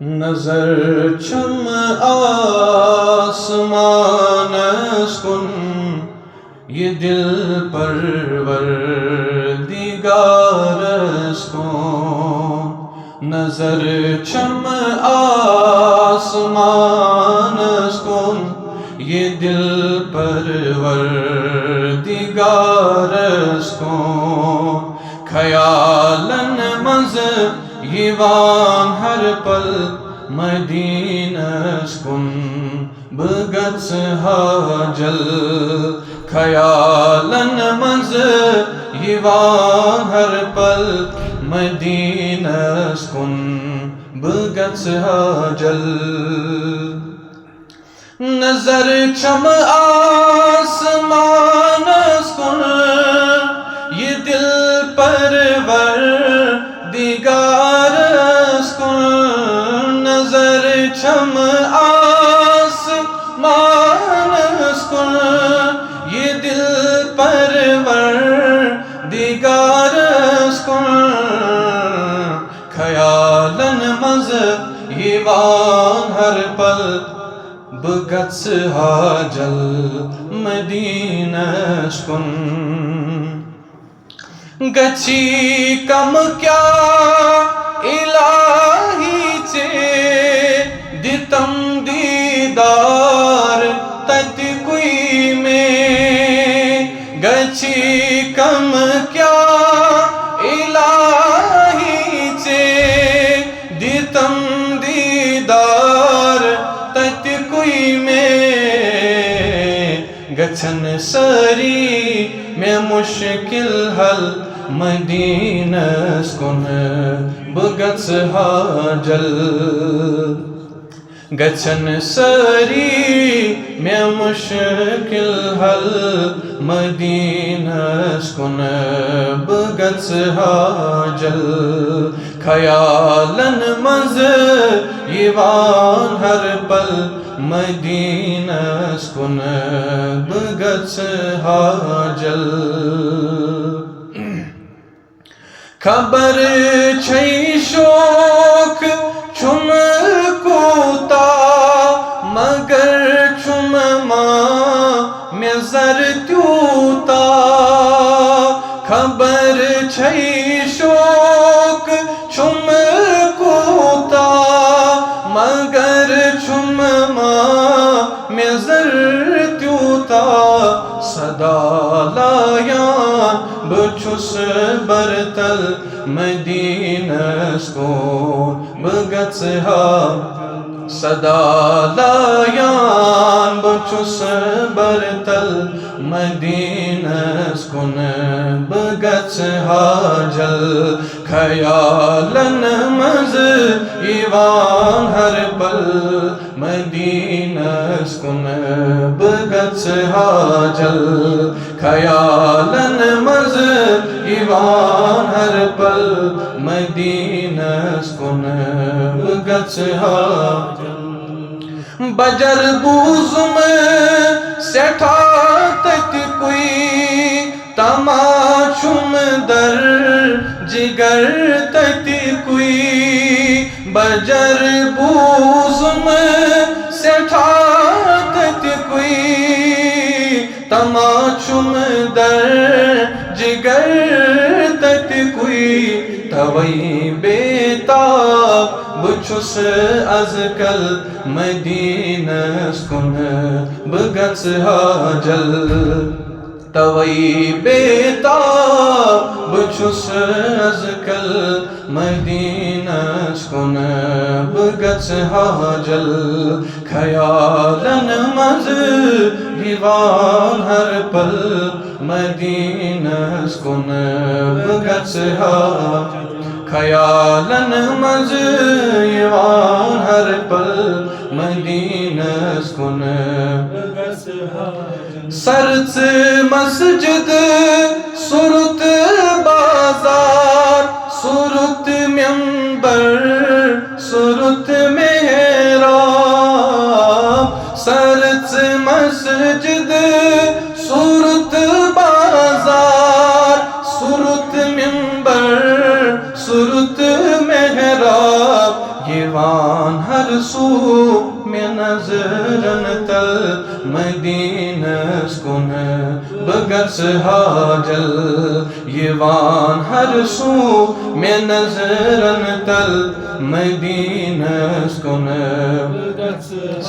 نظر چم آسمان کن یہ دل پروردگار کن نظر چم آسمان کن یہ دل پروردگار کن خیالن مز یوان ہر پل مدینہ کن بگت حاجل خیالن مز یوان ہر پل مدینہ کن بگت حاجل نظر چم آسمان کن یہ دل پروردگار کن نظر چم آسمان کن یہ دل پروردگار کن خیالن مز یوان ہر پل بگت حاجل مدینہ کن گچھی کم کیا الہی چے دتم دیدار تت کوئی میں گچھی کم کیا الہی چے دتم دیدار تت کوئی میں گچھن سری میں مشکل حل مدینہ کن بگت حاجل گچھن سری میں مشکل حل مدینہ کن بگت حاجل خیالن مز یوان ہر پل مدینہ کن بگت حاجل خبر چھئی شوق چھم کوتا مگر چھم ماں میں زر تیوتا خبر چھئی شوق چھم کوتا مگر چھم ماں میں زر تیوتا صدا لایان بچھس برتل مدینہ کن بگت حاجل صدا لایان بچھس برتل مدینہ کن بگت حاجل خیالن مز یوان ہر پل مدینہ کن بگت حاجل خیالن مز یوان ہر پل مدینہ کن بگت حاجل بجر بوزم سٹھا تت کوئی تماشم در جگر تت کوئی بجر بوزم سٹھا تت کوئی تماشم در جگر تت کوئی توئی بیتاب بچھس از کل مدینہ کن بگت حاجل توئی بیتاب بچھس از کل مدینہ کن بگت حاجل خیالن مز یوان ہر پل مدینہ کن بگت حاجل خیالن مز یوان ہر پل مدینہ کن بگت حاجل سرت مسجد سرت بازار سرت منبر سرت محراب سرت مسجد سرت بازار سرت منبر سرت محراب یہ یوان ہر سو میں نظرن تل مدینس کن بگس حاجل یوان ہر سو میں نظرن تل مدینس کن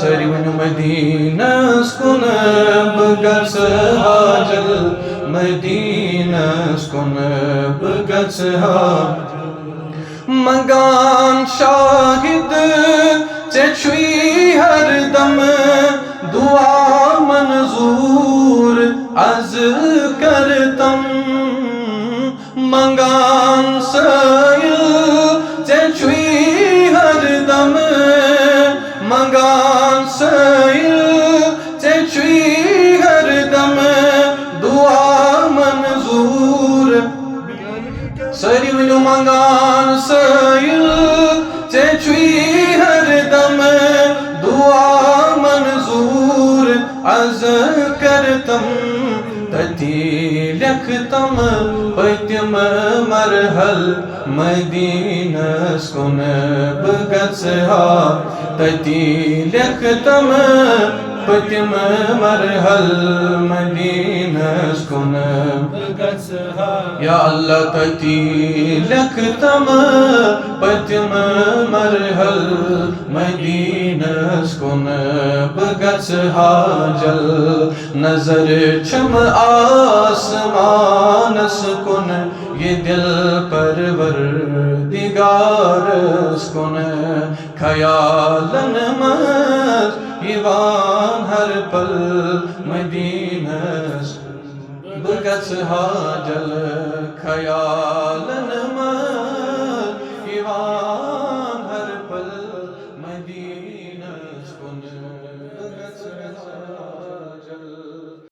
سری ون مدینس کن بگس حاجل مدینس کن بگس حاجل مگان شاہد چچوی ہر دم دعا منظور از کرتم مگان سائل چچوی ہر دم مگان سائل چچوی ہر دم دعا منظور سری ونو منگان سائل چچوی ہر دم دعا منظور از کرتم تتی لکھتم پتم مرحل مدینس کن بگس ہا تتی لکھتم پتم مرحل مدینس کن یا اللہ تتی لکھتم پتم مرحل مدینس کن بگس حاجل نظر چم آسمانس کن یہ دل پرور دگارس کن خیالن مز ایوان ہر پل مدینس بگس حاجل خیالن مز